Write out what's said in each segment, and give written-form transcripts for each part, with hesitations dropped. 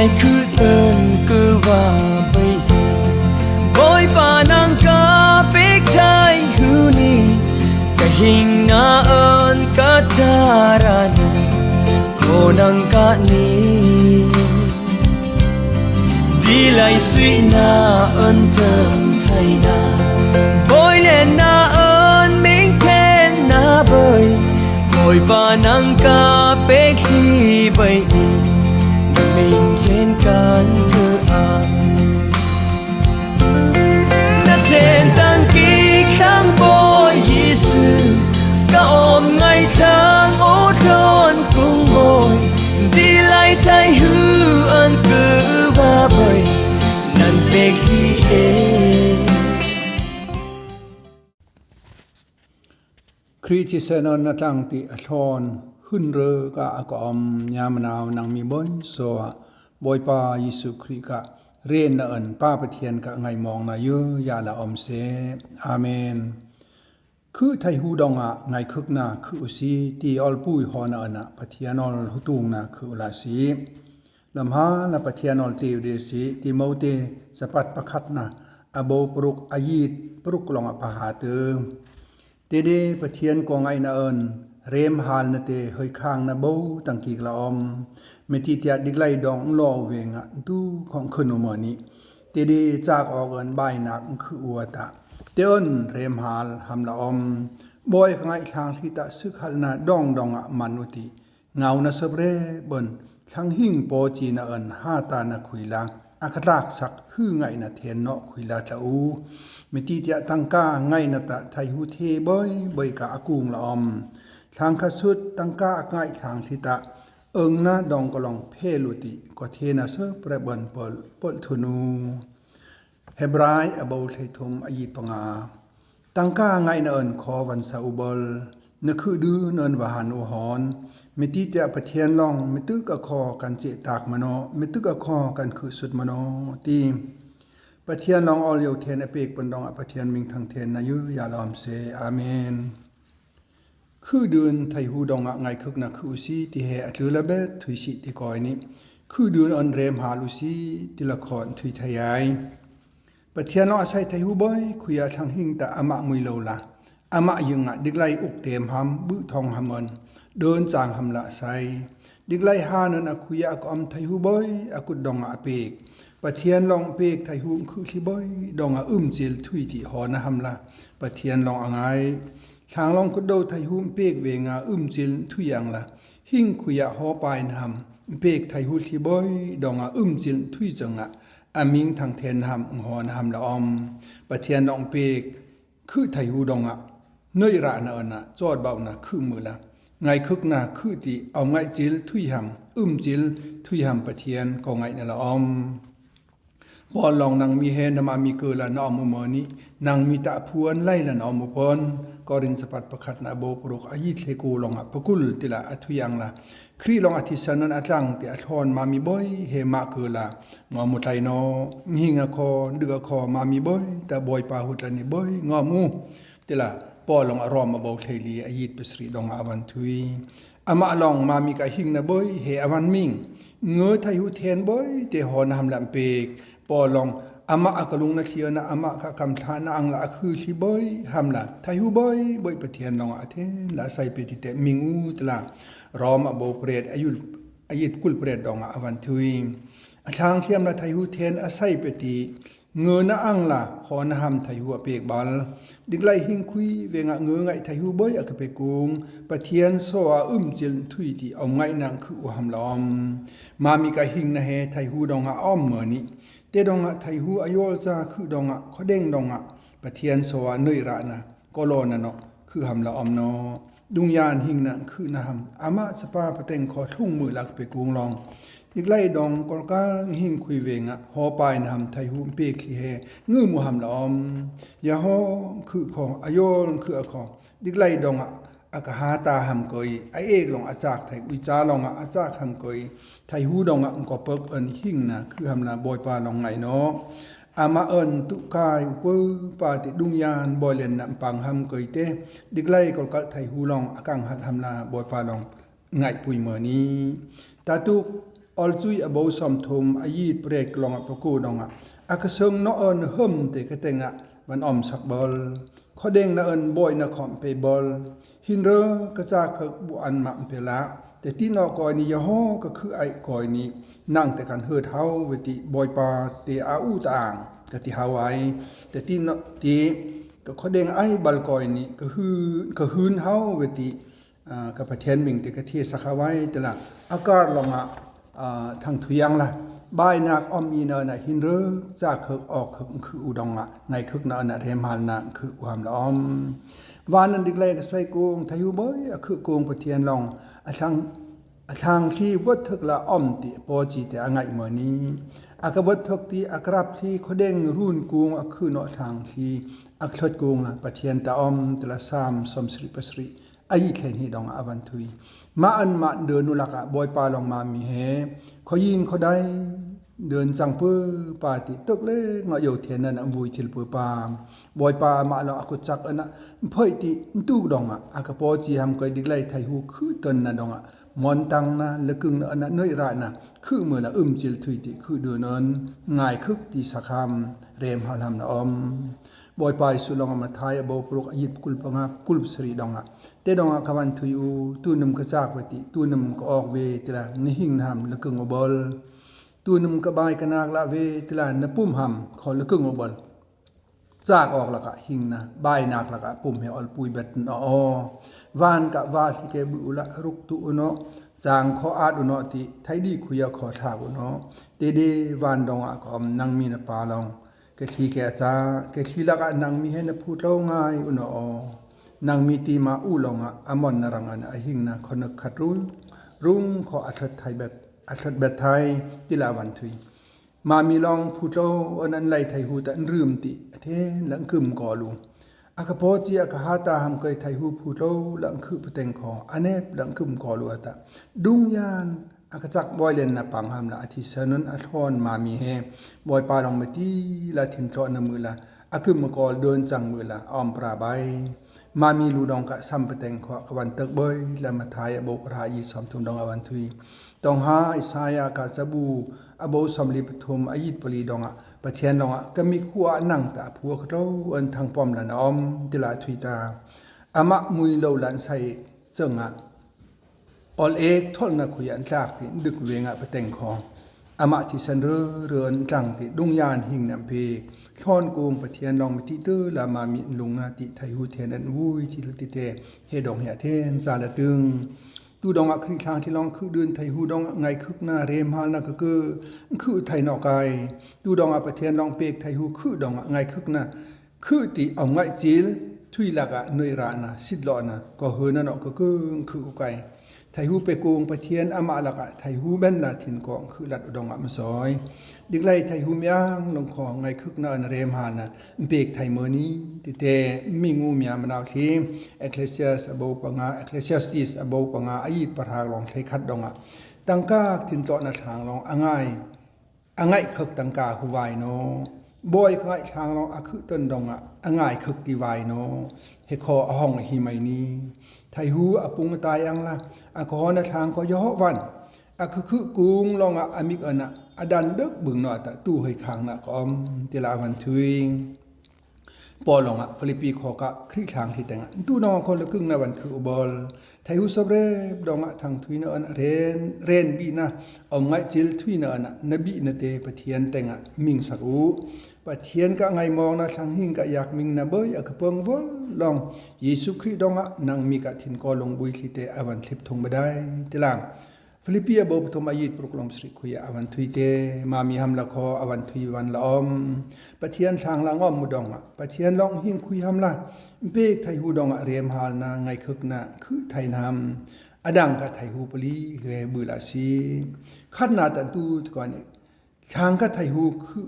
lai khu ơn cơ va bai boy pa nang ka pek thai hu ni ka hing na ơn ka tarana ko nang ka ni đi lại suy na ơn thơm thay na boy lên na ơn minh thiên na bơi boy pa nang ka pek thi bai mình thiên can cơ an na thiên tăng kỳ khang boy Giêsu ka om ngày tháng ô đón cùng boy đi lại thay hư ơn cơ va bơi nan pek thi e คริที่เสนนตังติอทอนหึ้นเรกะกอมยามนาวนางมีบ่อยโซบอยปาเยซูคริกะเรนเอินป้าปะเทียนกะไงมองนายือยาละอมเสอาเมนคือไทหูดองอะไงคึกนาคืออุสีตีออลปุยฮอนอะนะปะเทียนอลหุตุงนาคืออุลาสีลำหาละปะเทียนอลติวเดสีติโมเตสปัดประคัดนะอโบปรุกอายีดปรุกลองอปหาเตเตเดปะเทียนกองไงนะเอินเรมหาลนะเตเฮยข้างนะโบตังกีกละอมเมติเตียดิกไลดองลอเวงอะตูของคืนอมอนี้เตเดจากออกเอินบายนักคืออวตะเตเอินเรมหาลหำละอมบอยไงทางที่ตะซึกหัลนะดองอะมนุติเงานะเสเบรบนทั้งหิ่งโปจีนะเอินห้าตานะคุยลาอักรากสักฮื้อไงนะเทนเนาะคุยลาตะอูเมติเตียตังกาไงนะตะไทหูเทบอยกะอากุงละอมทางขสุดตังกาไงทางทิตะเอิงนะดองกลองเพลุติก็เทนะเสประบันปลทุนูเฮบรายอโบไททุมอายิปงาตังกาไงนะเอินขอวันซาอุบลนะคือดื้อเนินวหันอุหอนเมติเตียปะเทียนลองเมตึกะคอกันเจตากมโนเมตึกะคอกันคือสุดมโนตีปะเทียนลองออลอยู่เทนเปกปนดองปะเทียนมิงทางเทนนายุยาลอมเสอาเมนคือเดือนไทหูดองไงคึกนะคือสีที่เฮอัตละเบถุยสิติกอยนี้คือเดือนอันเรมหาลุสีติละครถุยทยายปะเทียนลองอาศัยไทหูบ่อยคุยทางหิงตะอะมะมุยโลละอะมะยึงดิกไลอุกเต็มหำบึทองหำมันเดินจางหำละไซดิกไลหานันอคุยากอมไทหูบ่อยอกุดดองอะเปกปะเทียนลองเปกไทหูคือที่บ่อยดองอึมจิลถุยที่หอนะหำละปะเทียนลองไงทางลองกุดโดไทหูเปกเวงาจิลถุยอย่างละหิ่งคุยหอปายนะหำเปกไทหูที่บ่อยดองจิลถุยจังอะมิงทางเทนหำหอนะหำละอมปะเทียนลองเปกคือไทหูดองเนยระนะนะจอดเบานะคือมือละไงคึกนะคือติเอาไงจิลถุยหำจิลถุยหำปะเทียนก็ไงนะละอมบอลลองนางมีเฮนมามีเกละนอมมอนี้นางมีตะพวนไล่ละนอมพรก็รินสปัดประคัดนะโบปรุกอายิเทกูลองปะกุลติละอทุยังละครีลองอธิสันนันอจังติอทอนมามีบ่อยเฮมาเกละงอมุไทนอหิงคอดึกคอมามีบ่อยแต่บ่อยปาหุตนี่บ่อยงอมูติละปอลองอารอมมาบอกเทลีอายิตปสรีดองอวันทุยอะมะลองมามีกะหิงนะบ่อยเฮอวันมิงเงอไทหุเทนบ่อยเตหอนหำลำเปกปอลองอะมะกะลุงนะเทียนะอะมะกะกำทานะอังละคือที่บ่อยหำละไทหูบ่อยปะเทียนลองอะเทละใส่เปติเตมิงอูตละรอมอโบเปรตอายิตกุลเปรตดองอวันทุยทางเทียมละไทหูเทนอาศัยเปติเงอนะอังละหอนะหำไทหูเปกบาลดิกไลหิงคุยเวงเงไงไทหูบ่อยอะกะเปกุงปะเทียนโซจิลถุยที่เอาไงนางคือหำลอมมามีกะหิงนะเฮไทหูดองอ้อมเมอนี้เตดองไทหูอโยซาคือดองขอเด้งดองปะเทียนโซเนยระนะก็โลนะเนาะคือหำละอมเนาะดุงยานหิงนะคือนะหำอะมะสปาปะเต็งขอทุ่งมือลักเปกุงลองดิกไลดองกอลกาหิงคุยเวงหอปายนะหำไทหูเปกขี้เฮงือหมู่หำละอมยาฮอคือขออโยคืออะขอดิกไลดองอากะหาตาหำกอยไอเอกลองอาจากไทอุจาลองอาจากหำกอยไทหูดองก็เปิกเอินหิงนะคือหำละบอยปาลองไงเนาะอามาเอินตุกายเวปาติดุงยานบอยเลนนำปังหำกอยเตดิกไลกอลกาไทหูลองอากังหัดหำละบอยปาลองไงปุยเมอนี้ตาตุก ออลจุยอโบสมทุมอายีดเปรกลองปกูดองอากระเซิงนอเอินเฮิมเตกเตงวันอมสักบอลข้อเด้งนเอินบอยนคอมเปบอลหินเรอกระจากบุอันมาเปละแต่ที่นอกอยนี้ยาฮอก็คือไอกอยนี้นั่งแต่กันเฮือเท้าเวติบอยปาเตอาอูต่างกติฮาวายแต่ที่นตีก็ข้อเด้งไอบัลกอยนี้ก็ฮืนเฮาเวติกับประเทศมิงแต่กะที่สักไว้แต่ละอากาศลงทางทุยังละบายนักอมอีเนอหินเรือจากคึกออกคึกคืออุดงในคึกนาเทมานนาคือความละอมวานันดิกเลกใส่กงทายุบอยคือกงประเทียนลองทางที่วัดทึกละอมติปอจีแต่ไงเมื่อนี้อากวัดทึกที่อักรับที่เขาเด้งรุ่นกงคือนอทางที่อักทดกงละประเทียนตาอมแต่ละสามสมสริปสริอายิเคลนีดองอวันทุยมาอันมาเดินนุลักบอยปาลองมามีเฮเขายิงเขาได้เดินจังเปื้อปาติตกเล็กมาอยู่เทียนนั่นวุยทิลเปื้อปามบอยปามาเราอากุจักอันน่ะเพื่อที่ตู้ดองอากปอจีทำก็ดิกไลไทยหูคือตนน่ะดองมอนตังนะละกึ่งอันน่ะเนยระน่ะคือเมื่อละจิลทุยติคือเดินนั้นง่ายคึกที่สักคำเรมฮาลามนะอมบอยปาสุลองมาไทยบ่ปลุกอายิบกุลปงากุลสรีดองเตดองควันทุยอูตูนมกษักเวติตูนมก็ออกเวตละนิหิงนำละกึ่งอบอลตูนมกบายกนากละเวตละนปุ่มหำขอละกึ่งอบอลจากออกละกะหิงนะบายนักละกะปุ่มให้ออลปุยเบ็ดนอวานกะวาที่เกบุละรุกตุอุโนจางขออาดอุโนติไทยดีคุยขอทาอุโนเตเดวานดองอะกอมนังมีนปาลองเกทีแกจาเกทีละกะนังมีให้นพูดเล่าง่ายอุโนนางมีตีมาอูลงอมอนนรังอันหิงนะคนขัดรุ่งขออัฐไทยแบบอัฐแบบไทยติลาวันทุยมามีลองพูดโลอันนั้นไลไทยหูแต่ลืมติเทหลังกึมก่อลุงอากาโปจีอากาฮาตาหำเคยไทยหูพูดโลหลังคือประเต็งขออันเนบหลังกึมก่อลุตะดุงยานอากาจักบอยเลนนะปังหำละอธิสนุนอัทอนมามีเฮบอยปาลองมาตีละทินทอนมือละอากึมมก่อเดินจังมือละออมปราใบมามีลูดองกะซัมปะเต็งขอวันเตกเบยและมาทายอโบกรายีสมทุนดองอวันทุยต้องหาอิสายากาซาบูอโบสมลิปทุมอายิดปลีดองปะเทียนดองก็มีขัวนังตาผัวเขาอันทางปอมละนอมติลาทุยตาอามะมุยโลลันไซเจิงออลเอกทอลนักขุยันจากที่ดึกเวงปะเต็งขออามาที่สันเรือนจังที่ดุงยานหิงนำเพท่อนโกงปะเทียนลองมิติเตอร์ลามามิลุงนาติไทยหูเทียนอันวุยที่ลติเตเฮดองเฮเทนซาละตึงตูดองคริทางที่ลองคือเดินไทยหูดองไงคึกหน้าเรมฮาลนักคือไทยนอกไกตูดองปะเทียนลองเปกไทยหูคือดองไงคึกหน้าคือติเอาไงจิลทุยลักนวยรานะสิดลอนะก็เฮนั่นก็คืออุไกไทยหูไปโกงปะเทียนอามาลักไทยหูแบนนาทินกองคือลัดอุดองมาซอยดิกไลไทยหูมยางลงของไงคึกนาเรมหานะเบกไทยเมนี้ติเตมีงูมียามนาวทีเอคเลเซียสอโบปงาเอคเลเซียสติสอโบปงาอายิปะทางลองไทยคัดดองตังกาทินเจาะนาทางลองอ่างายคึกตังกาหูไวโนบอยง่ายทางลองคือต้นดองอ่างคึกตีไวโนเฮคอห้องหิไมนี้ไทยหูอปุงตายอังละขอนาทางก็ย่อวันคือกุงลองอามิกอันอดันเด็กบึงหน่อยแต่ตู้ให้ค้างนะก็เจลาวันทุยปอลองฟิลิปปีขอกะคริทางที่แต่งตู้น้องคนละครึ่งในวันคืออุบลไทยอุสเบรดองทางทุยเนอันเรนบีนะเอาไงจิลทุยเนอันนบีนเตปะเทียนแต่งมิงสักอูปะเทียนก็ไงมองนะทางหิงก็อยากมิงนะเบยเปิงวลลองเยซูคริสต์ดองนางมีกะทินก็ลงบุยที่เตอวันคลิปทงไปได้ทีหลังฟิลิปปีบอบทมายิดปรุกลมสริคุยอวันทุยเตมามีหำละคออวันทุยวันละอมปะเทียนทางละงอมมุดองปะเทียนลองหิงคุยหำละเบกไทยหูดองเรียมฮาลนาไงคึกนะคือไทยนำอดังกับไทยหูปลีเฮบุลาซีขัดนาตันตูก่อนทางกับไทยหูคือ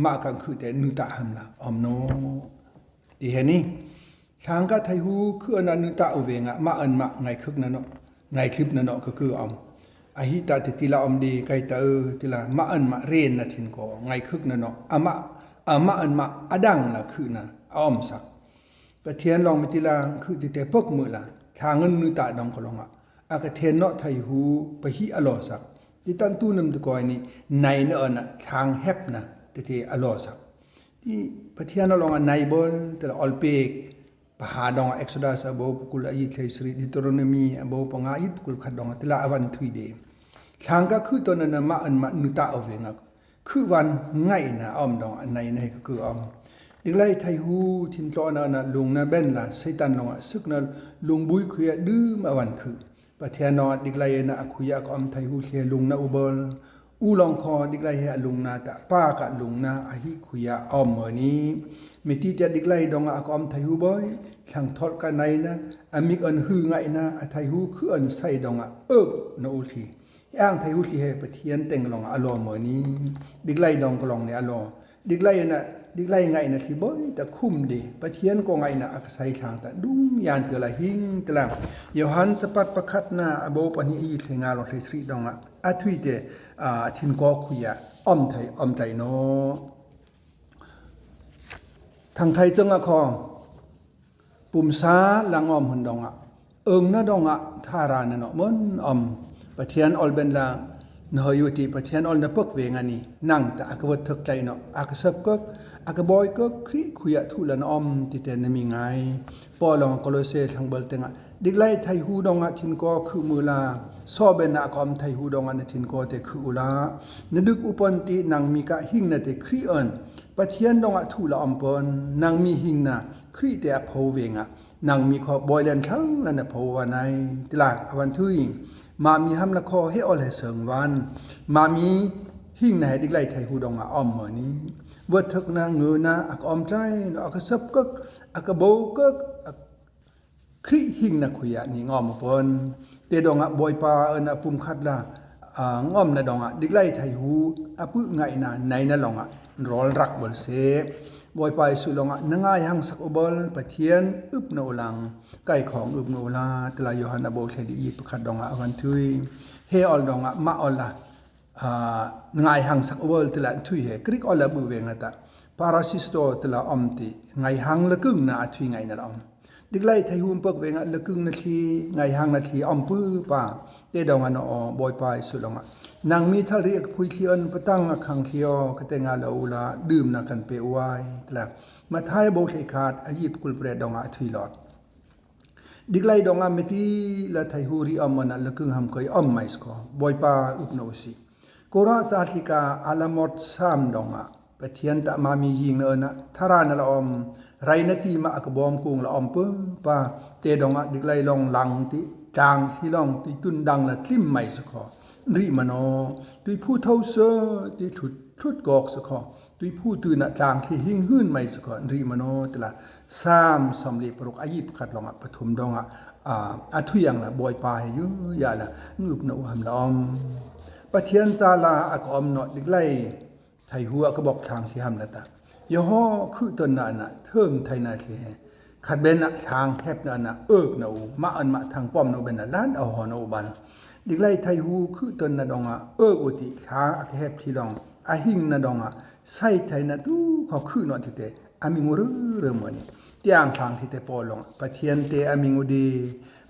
มากันคือแต่นุตะหำละอมโนดีเห็นนี่ทางกับไทยหูคือนุตะอุเวงมามาไงคึกนั่นเนาะไงคลิปนั่นเนาะก็คืออหิตาติลาอมดีไกตาติลามามาเรนนะทินก็ไงคึกนั่นเนาะมามาอดังละคือนะอมสักปะเทียนลองมิติลาคือติเตปกมือละทางเงินนุตะดองก็ลองอากเทนเนาะไทยหูไปฮิอลอสัก ที่ตั้งตู้นำตะกอยนี่ในเนอะนะทางแฮปนะแต่ที่อลอสักที่ประเทศนลองในบนแต่ละออลเปกปหาดองเอ็กซ์โดดัสอโบปุกุลอายิทเลสรีดิโตรโนมีอโบปงอายิปุกุลขัดดองแต่ละอวันทุยเดทางก็คือตัวนั้นมาอันมานุตาเอาเวงักคือวันง่ายนะอมดองอันในก็คืออมดิไลไทฮูทินโตนะลุงนะเบนนะไซตันลงซึกนะลุงบุยคุยดื้อมาวันคือประเทศนอดิไลนะคุยก็อมไทฮูเทียลุงนะอุบลอูลองคอดิไลเฮลุงนะตะป้ากะลุงนะอหิคุยอมเมนี้มิติจะดิไลดองก็อมไทฮูบอยทางทอดกันในนะอมิกอันฮือไงนะไทฮูคืออันไซดองนะอุทีย่างไทฮูที่เฮปะเทียนเต็งลองอลอเมนี้ดิไลดองก็ลองเนี่ยอลอดิไลนะดิไลไงนะที่บ่อยแต่คุ้มดีปะเทียนก็ไงนะอักไซทางแต่ดุ้งยานเตละหิงตะละยอหันสปัดประคัดนะอโบปนิอีเทงาลองเทสรีดองอะทุยเตทินก็คุยอมไทยโนทางไทยจังอะคอปุ่มซาลังอมหุ่นดองนะดองทารานะเนาะมันอมปะเทียนออลเบนลานหยุติปะเทียนออลนะปกเวงอันนี้นั่งแต่อักวัดทึกใจเนาะอักสับก็อักบอยก็คริคุยทุลันอมติเตนมีไงปอลองกโลเซทางเบลเตงดิกไลไทฮูดองทินก็คือมือลาซอเบนนะกอมไทฮูดองนะทินก็เตคืออุลานดึกอุปนตินางมีกะหิงนะเตครีเอินปะเทียนดองทุลอมปนนางมีหิงนะครีเตอโพเวงนางมีขอบอยเลนทั้งแล้วนะโพวันไหนติลาอวันทุยมามีห้ำละคอให้อเลเสงวันมามีหิ่งในดิกไลไทยหูดองอมเหมือนนี้วัดทึกนะเงือนะอักอมใจอักซับก็อักโบก็คริหิ่งนะคุยนี่งอมปนเตดองบอยปานะปุ่มคัดละงอมนะดองดิกไลไทยหูอปุไงนะในนะลองรอลรักบอลเซบอยปสุลองนง่ายหังสักอบอลปะเทียนอึบโนลังไก่ของอึบโนลาตลายโยฮันอโบเทดีอีประคัดดองอวันทุยเฮออลดองมาออลละง่ายหังสักอบอลตลาทุยเฮกริกออลบุเวงตาปาราซิสโตตลาอมติง่ายหังละกึ่งนะทุยง่ายนะอมดิกไลไทยหุ่มปกเวงละกึ่งนาทีง่ายหังนาทีอมปื้อป่าเตดองนอบอยปสุลองนางมีทะเรียกพุยเทียนปะตั้งขังเทียวกเตงาลาอูลาดื่มนักกันเปอวายตละมาท้ายโบเทขาดอายิบกุลเปรดองทุยหลอดดิกไลดองมิตีละไทฮูรีอมมันละกึ่งหำเคยอมไม่สกอบอยปาอุปโนสิโกราซาธิกาอาลามอดสามดองปะเทียนตะมามียิงเนนะทารานละอมไรนาทีมาอักบอมกุงละอมเปิ้ปาเตดองดิกไลลองลังติจางที่ลองติตุนดังละทิมไม่สกอรีมโนตุยผู้เท่าเสือตุยชุดกอกสกอตุยผู้ตื่นจางที่หิ้งหื้นไม่สกอรีมโนตละสามสำลีปรุกอายิบขัดลองปฐุมดองทุยังละบอยปายยุยาละงึบนหัมลอมปะเทียนซาลาอักอมนอดิกไลไทยหัวก็บอกทางที่ห้ำละตายอห่อคือตนน่ะเทิมไทยนาเทขัดเบนทางแฮบน่ะนามาอันมาทางป้อมนาเบนล้านเอาหอนาบันดิกไลไทยหูคือตนนะดองอุติช้าอักแฮบที่ดองหิงนะดองไส้ไทยนะตู้เขาคือหนอที่เตอามิงวเริ่มวันนี้เตียงทางที่เตปอลงปะเทียนเตอามิงวดี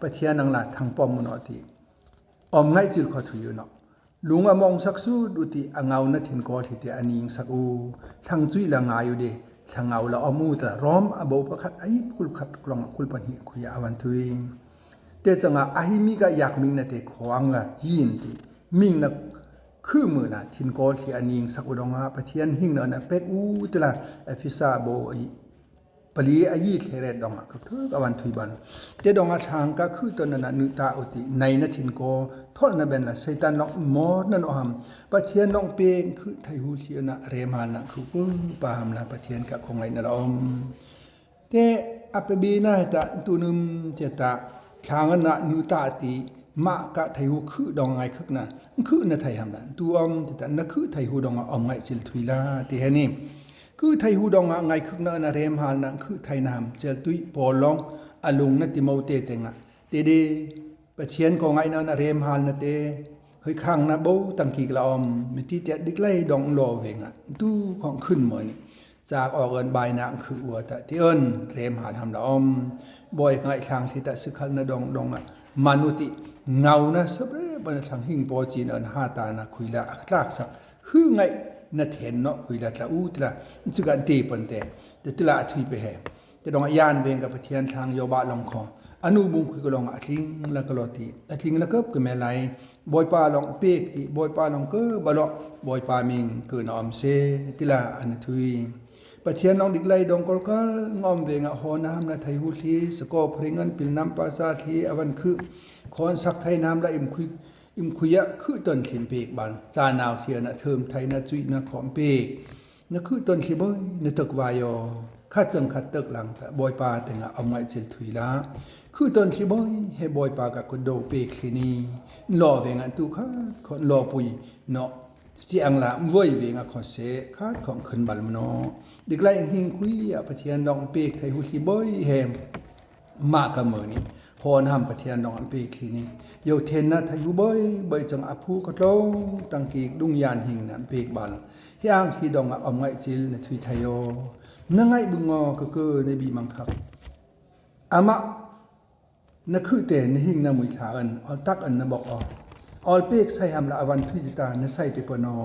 ปะเทียนนังหลัดทางป้อมนอที่อมไงจิลขอถุยเนาะลุงมองสักสู้อุติอ่างเงานะทินกอที่เตอานิงสักอูทางจุยละงายอยู่ดีทางเงาละอมูตละร้อมอโบประคัดอายิบกุลขัดกลองกุลปนิคุยอาวันทุยเตจังอาหิมิกะอยากมิงนะเตขวางละยินติมิงนะคือมือนะทินกอที่อานิงสักอุดงปะเทียนหิงนะเป็กอูตละเอฟิซาโบปลีอายิเทเรดองก็คืออวันทุยบันเตดองทางก็คือตนนะนุตาอุติในนะทินกอทอดนะเบนละไซตันลองมอดนั่นอหัมปะเทียนลองเปงคือไทฮูเทียนะเรมานะคือปึ้งปามละปะเทียนกะคงไงนะลอมเตอัปบีนะตะตุนุมเจตะทางนะนุตาติมะกะไทฮูคือดองไงคึกนะคือนะไทยหำนะตัวอมเจตะนะคือไทฮูดองอมไงสิลทุยลาติเฮนี่คือไทฮูดองไงคึกนะเรมหานะคือไทยนามเจลตุยปอลองอลุงนะติโมเตเตงะเตเดปะเชียนก็ไงนะเรมหานะเตเฮ้ยข้างนะโบตังกีกละอมมิติเจดิกไลดองรอเวงะตู้ของขึ้นเหมือนจากออกเอินใบนางคืออัวแต่ที่เอินเรมหาทำละอมบ่อยไงทางที่แต่สึกขันนะดองมนุติ เงานะสเปรบันทางหิงปอจีนอันหาตานะคุยละลากสักฮือไงนัดเห็นเนาะคุยละตะอูตละจึกันตีปนเตแต่ตละทุยไปแห่จะดองยานเวงกับเทียนทางโยบะลองคออนุบุงคุยก็ลองอทิงละก็ลอตีอทิงละก็ก็แม่ไหลบอยปาลองเปกติบอยปาลองก็บะลอบอยปามิงเกินอมเซติละอันทุยปะเทียนลองดิกไลดองกอลกงอมเวงอะโหน้ำละไทยหุลีสกอพริงันปิลน้ำปาซาทีอวันคือคอนสักไทยน้ำละอิมคุยะคือต้นขินเปกบันจานาวเทียนะเทิมไทยนะจุยนะขอมเปกนะคือต้นขิบอยนะตึกวายอข้าจังขัดตึกหลังแต่บอยปาแต่งเอาไม้เจลถุยละคือต้นขิบอยให้บอยปากับคนโดเปกคลีนีรอเวงันตุข้าคนรอปุยเนาะที่อังละมวยเวงขอเสคาดของขึ้นบัลมโนเด็กไล่หิงคุยปะเทียนดองเปกไทยหุลีบอยแฮมมากกับมือนี่พอทำปะเทียนดองเปกคลีนี่โยเทนนะไทยหุบอยจังอภูก็โตตังกีดุงยานหิงนะเปกบัลที่อังที่ดองเอาไงจิลในทุยไทยโยนั่งไงบุงงอก็คือในบีมังคับอามะนักคือเตนหิงนะมุยขาอันอตักอันนะบอกออลเปกใส่หำละอวันทุยตานะใส่เปปนอ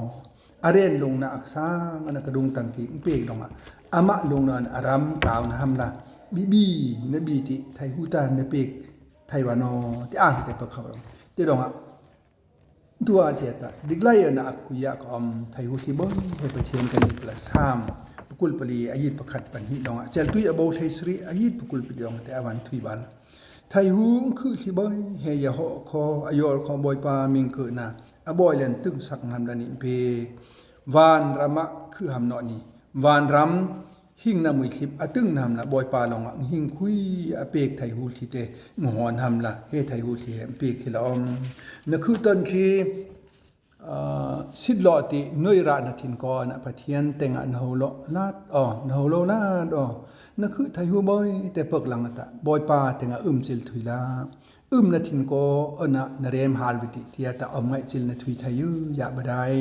อาเรนลงนะอักษาอันกระดุงตังกีเปกดองอามะลงนันอารัมกาวนะหำละบีนะบีติไทยหูตานะเปกไทยวานอที่อ่านแต่ประคำที่ดองตัวเจตาดิกไลนะคุยะกอมไทยหูที่บ่ให้ประเทศกันอีกละซ้ำปกุลปลีอายิดประคัดปันหิดองเจลตุยอบาวไทยสรีอายิดปกุลปลีดองแต่อวันทุยบันไทยหูคือที่บ่เฮียหอคออายอลคอบอยปามิงเกินะอบอยเลนตึงสักหำละนิเปวานรามะคือหำนอนี่วานรำหิงนามุยคลิปตึงนำละบอยปาลองหิงคุยเปกไทยหูที่เตงหอนทำละเฮไทยหูที่เปกที่ละอมนั่นคือต้นที่สิดลอตินุยราณทินกอนะปะเทียนแต่งอันเฮาโลนาดนเฮาโลนาดนั่นคือไทยหูบอยแต่เปิกหลังตะบอยปาแต่งสิลถุยละนาทินกอนะนเรมฮาลวิติที่ตะอมไงสิลนถุยไทยยูอยากบดาย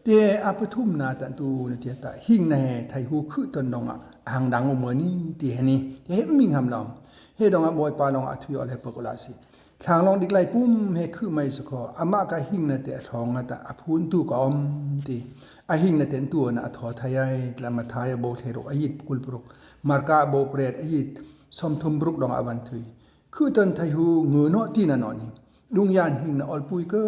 เตอปทุมนาตันตูนเตียตะหิงในไทยหูคือตนดองหางดังอมนี่ตีเฮนี่เฮมิงหำลองเฮดองบอยปาลองทุยอะไรปกลาสิทางลองดิกไลปุ้มเฮคือไม่สกออามากะหิงนะเตทองตะอพูนตูกอมตีหิงนะเตนตัวนะทอไทยละมาทายโบเทโรอายิดกุลปรุกมารกาโบเปรตอายิดสมทุมบรุกดองอวันทุยคือตนไทยหูเงือเนาะตีนนอนี่ดุงยานหิงนะออลปุยก็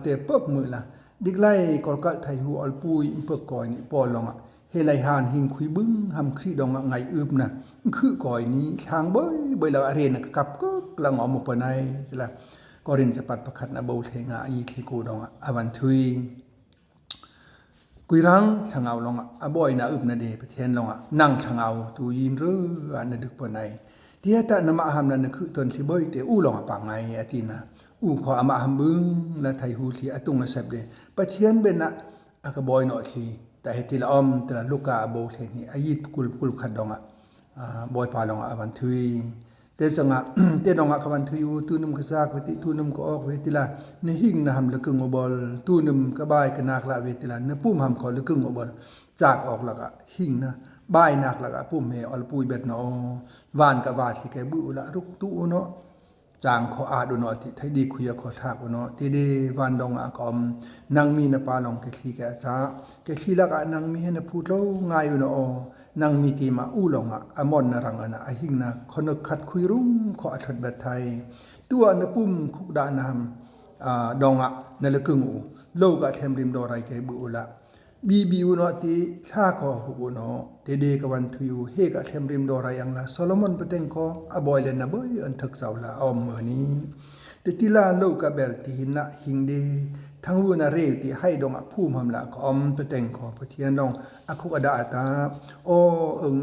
เตเปิกมือละดิกไลกอลกะไทยหูอลปุยเปิกก่อยนี่ปอลองเฮไลฮานหิงคุยบึ้งหำครีดองไงอึบนะคือก่อยนี้ทางเบยละอาเรนกับก็กลังอมปนัยละกอรินสปัดประคัดนะโบเทงาอีเทกูดองอวันทุยกุยรังทางเอาลองอบอยนะอึบนะเดประเทศลองนั่งทางเอาตูยินเรืออันดึกปนัยที่ตะนมาหามนั่นคือตนที่เบยเตอู้ลองปังไงอาทินะขออามาหามบึงและไทยหูที่อตุงเสพเดประเทศเป็นนะอากบอยหน่อยทีแต่เหตุละอมแต่ละลูกกาโบเทนี่อายิดกุลขัดดองบอยปาลองอวันทุยเตสังเตดองขวันทุยตูนุมกษากเวติตูนุมก็ออกเวติละในหิงนะหำละกึ่งอบอลตูนุมกบายกนักละเวติละเนปุ่มหำขอละกึ่งอบอลจากออกละก็หิงนะบายนักละก็ปุ่มเฮอลปุยเบ็ดเนาะวานกบาที่แกบุละรุกตูเนาะจางขออาดูนอติไทยดีคุยขอทากเนาะทีเดวันดองอากอมนางมีนปาลองเกลีแกจ้าเกลีละกนางมีให้นพูดเราง่ายอยู่เนาะนางมีทีมาอู้ลองอมอนนรังนะหิงนะคนขัดคุยรุ่งขออัดแบบไทยตัวนปุ่มคุกดานามดองนละกึ่งอูโลกะเทมริมดอไรแกบุละบีวเนาะที่ชาขอหูเนาะเตเดกวันทุยเฮกะเทมริมดอไรยังละโซโลมอนเปเตงขออบอยเลนนะเบยอันทึกเสาละอมเมื่อนี้แต่ที่ลาโลกะเบลที่หินละหิงเดทั้งวุนาเรลที่ให้ดองผู้มหละก็อมเปเตงขอพระเทียนดองอคุอดาตาโอ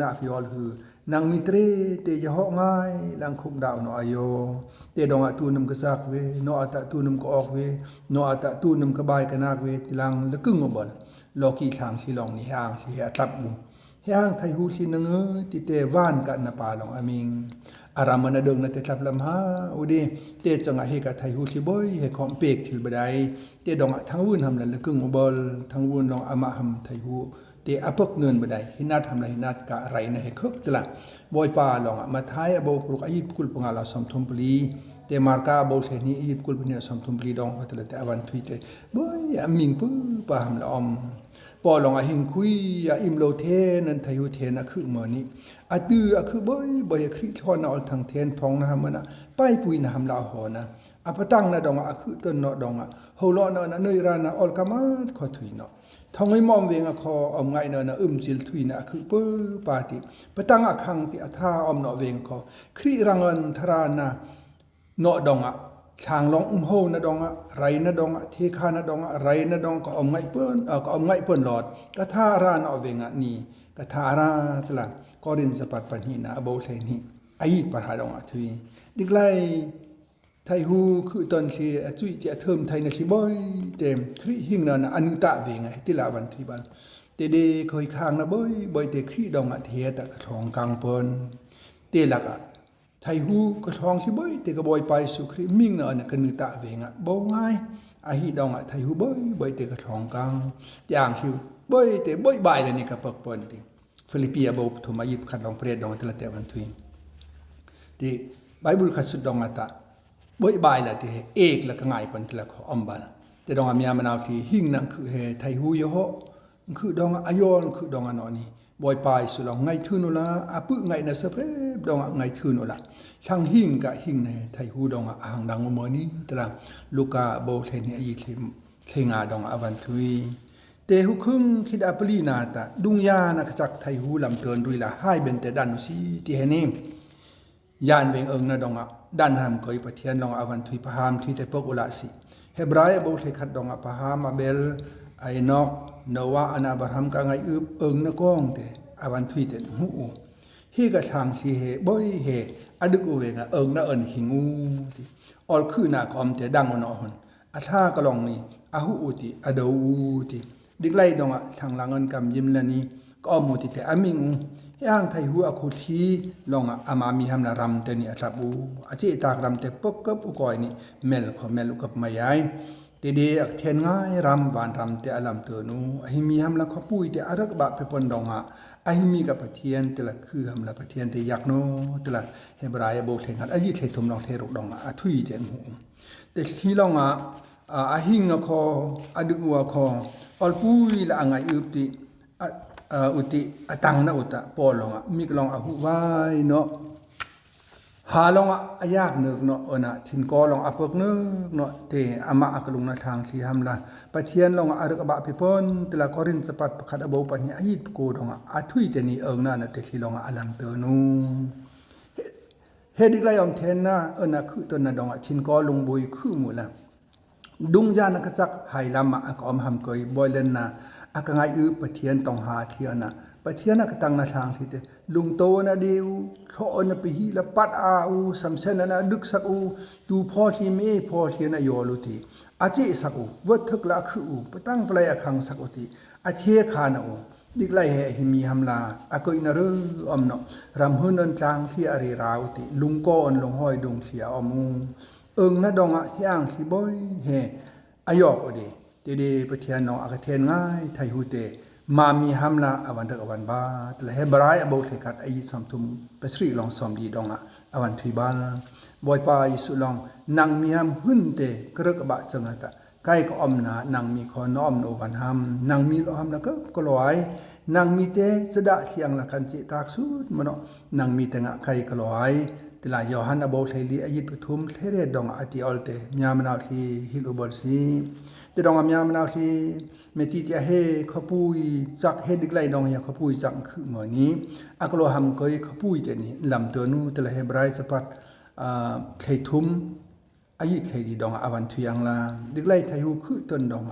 นาฟิออลคือนางมิตรเตยหอกง่ายลังคุกดาวเนาะอโยเตดองตูนึมกษักเวเนาะตะตูนึมก็ออกเวเนาะตะตูนึมกบายกนักเวติลังละกึ่งอบอลโลกีทางสิลองนี่ห่างสิตับบุห่างไทยหูสินงติเตวานกันนะปาลองอามิงอารามนะเดิงนะเตทับลำหาอุดีเตจังเฮกะไทยหูสิบ่อยเฮคอมเปกทิลบดายเตดองทั้งวุ่นทำละกึ่งอบอลทั้งวุ่นลองอามาหำไทยหูเตอปกเนินบดายหินัดทำละหินัดกะไรนะเฮคึกตละบอยปาลองมาท้ายอโบปลุกอายิดกุลปงาลาสมทมปลี te marka bol the ni Egypt kul punya samtum bli dong patla te awan thui te boy aming pu pa ham la om po long a hing kui ya im lo the nan thayu the na khu mo ni atu a khu boy khri thon na ol thang then phong na ham na pai pui na ham la ho na apatang na dong a khu ton no dong a ho lo na na noi ra na ol kamat kho thui no thong ai mom weng a kho om ngai na na jil thui na khu pu pa ti patang a khang ti atha om no weng kho khri rangan thara na no dong a chang long ho na dong a rai na dong a the kha na dong a rai na dong ko om ngai pon ko om ngai pon lot ka tha ra no weng a ni ka tha ra tla korin sapat pan hi na abo thai ni ai par ha dong a thui diklai thai hu khu ton thi a chui che thum thai na thi boy tem khri hing na anu ta ve ngai ti la ban thi ban te de khoi khang na boy te khri dong a the ta ka thong kang pon te la ka thai hu ka thong si boy te ka boy pai su khri ming na na kan ta ve nga bo ngai a hi dong a thai hu boy te ka thong kang yang siu boy te boy bai la ni ka pak pon ti Philippia bo thu ma yip khat dong pre dong te la te ban thui ti Bible kha su dong ata boy bai la te ek la ka ngai pan te la kho om bal te dong a mya manaw thi hing nang khu he thai hu yo ho khu dong a ayon khu dong a no ni boy pai su long ngai thu no la a pu ngai na se pre dong a ngai thu no la chang hing ka hing ne thai hu dong a hang dang mo ni te la luka bo the ni ai thenga dong a van thui te hu khung khid a pli na ta dung ya na chak thai hu lam tön rui la hai ben te dan si ti he ni yan weng eng na dong a dan ham koi pathian long a van thui pa ham thi te pok ula si hebrai bo the khat dong a pa ham abel ainok nowa ana abraham ka ngai up eng na kong te awan thui te hu hi ka thang si he boy he aduk u wenga eng na en hingu ti ol khu na kom te dang no hon atha ka long ni a hu u ti ado u ti diklai dong a thang langon kam yim la ni ko mu ti te aming yang thai hu a khu thi long a ama mi ham na ram te ni athabu a che tak ram te pok kap u koi ni mel kho mel u kap mayai te de ak then ngai ram wan ram te alam tu nu a hi mi ham la kho pui te arak ba pe pon dong a hi mi ka pathian te la khu ham la pathian te yak no te la hebrai bo theng hat a hi the thum long the rok dong a thui te mu te thi long a hing a kho aduk wa kho ol pui la angai up ti uti atang na uta polong mi klong a hu vai no ha long ayak nek no ona thin ko long apok no te ama aklung na thang thi hamla pathian long arak ba pipon tela korin chapat pakhat abo pani ait ko dong a thui te ni eng na te thi long alang te nu hedik lai om then na ona khu ton na dong a thin ko lung bui khu mu la dung jan ka sak hai lama akom ham koi boilen na akangai u pathian tong ha thiana pathian ka tang na thang thi te lung to na deu tho na pi hi la pat a u samsen na duk sak u tu pho thi me pho thi na yo lu ti a che sak u wat thak la khu u patang plai akhang sak u ti a the kha na u diklai he hi mi hamla a koi na ru om no ram hun an tang thi ari rau ti lung ko on long hoi dung thia omu eng na dong a hyang thi boy he ayok odi te de pathian no aka then ngai thai hu te ma mi hamla awan dak awan ba tle hebrai abo thekat ai samthum pasri long som di donga awan thui bal boy pa isu long nang mi ham hun te krak ba changa ta kai ko om na nang mi kho nom no wan ham nang mi lo ham na ko loi nang mi te sada thiang la kan che tak su mono nang mi te nga kai ko loi tila yohan abo theli ayit thum there dong ati olte myamna thi hilubol si te dong myamna thi meti ti he khopui chak he diklai dong ya khopui chak khu mo ni aklo ham koi khopui te ni lam to nu tila hebrai sapat thei thum ayit thei di dong awan thuyang la diklai thai hu khu ton dong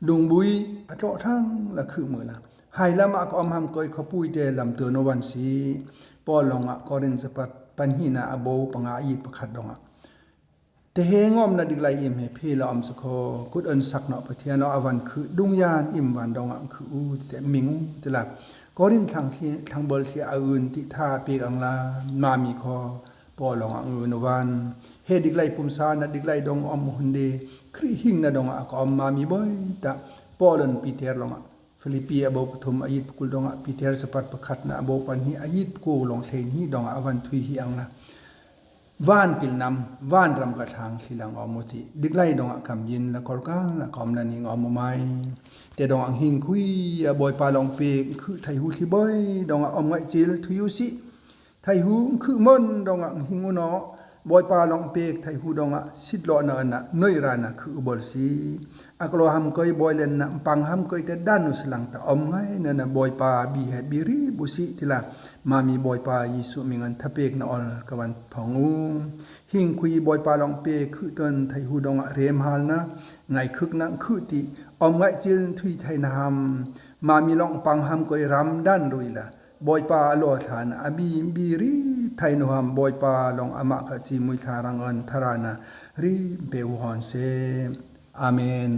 lung bui atro thang la khu mo la hai lama ko om ham koi khopui te lam to no wan si polonga korin sapat panhina abo panga yit pakhat donga te hengom na diglai im he phela am sakho kut an sakna pathian no awan khu dungyan im wan donga khu u te mingu tela korin thang bol thi aun ti tha pe angla mami kho polonga unwan he diglai pumsa na diglai dong om hunde khri hing na donga ko mami boy ta polon peter longa Philippia abo thum ayit kul donga Peter sapat pakhat na abo pan hi ayit ko long thlein hi donga awan thui hi angla ว่านปิลนำว่านรำกระทางสิลังอมติดิกไล่ดองคำยินละกอลกันละกอมละนิงอมไมแต่ดองหิงคุยบอยปาลองเปกคือไทหูที่บอยดองอมไงจิลทุยุสิไทหูคือมนดองหิงูเนาะบอยปาลองเปกไทหูดองสิดลอนะนะน้อยรานะคืออุบลสีอักโลหัมกอยบอยเลนนะปังหัมกอยแต่ด้านนุสลังตะอมไงนั่นนะบอยปาบีเฮบิรีบุสิทีละมามีบอยปายิสุมิงันทะเปกนะอลกวันพองูหิงคุยบอยปาลองเปกคือตนไทหูดองเรมฮาลนะไงคึกนะคือติอมไงจิลทุยไทนะฮัมมามีลองปังหัมกอยรำด้านรุยละบอยปาโลฐานอบีบีรีไทยนุฮัมบอยปาลองอามะกะจิมุยทารังอันทารานะรีเบวฮอนเซอาเมน